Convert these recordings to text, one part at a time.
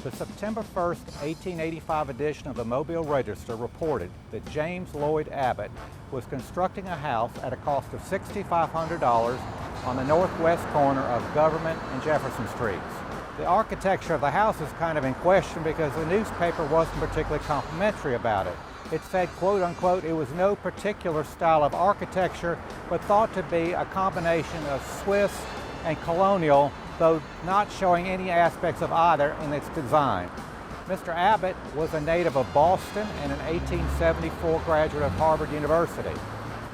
The September 1st, 1885 edition of the Mobile Register reported that James Lloyd Abbott was constructing a house at a cost of $6,500 on the northwest corner of Government and Jefferson Streets. The architecture of the house is kind of in question because the newspaper wasn't particularly complimentary about it. It said, quote unquote, it was no particular style of architecture, but thought to be a combination of Swiss and colonial, though not showing any aspects of either in its design. Mr. Abbott was a native of Boston and an 1874 graduate of Harvard University.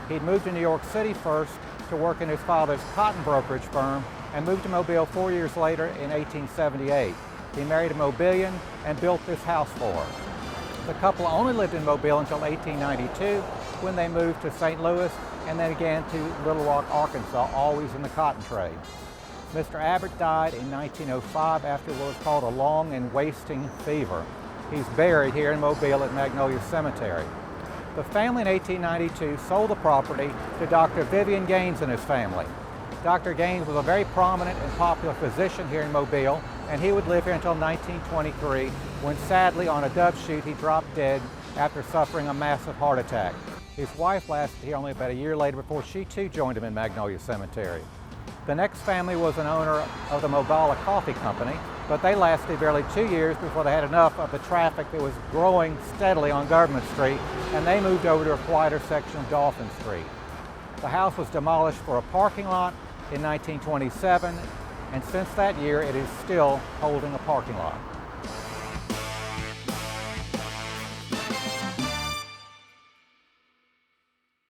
He'd moved to New York City first to work in his father's cotton brokerage firm and moved to Mobile 4 years later in 1878. He married a Mobilian and built this house for her. The couple only lived in Mobile until 1892 when they moved to St. Louis and then again to Little Rock, Arkansas, always in the cotton trade. Mr. Abbott died in 1905 after what was called a long and wasting fever. He's buried here in Mobile at Magnolia Cemetery. The family in 1892 sold the property to Dr. Vivian Gaines and his family. Dr. Gaines was a very prominent and popular physician here in Mobile, and he would live here until 1923, when sadly on a dove shoot he dropped dead after suffering a massive heart attack. His wife lasted here only about a year later before she too joined him in Magnolia Cemetery. The next family was an owner of the Mobile Coffee Company, but they lasted barely 2 years before they had enough of the traffic that was growing steadily on Government Street, and they moved over to a quieter section of Dolphin Street. The house was demolished for a parking lot in 1927, and since that year it is still holding a parking lot.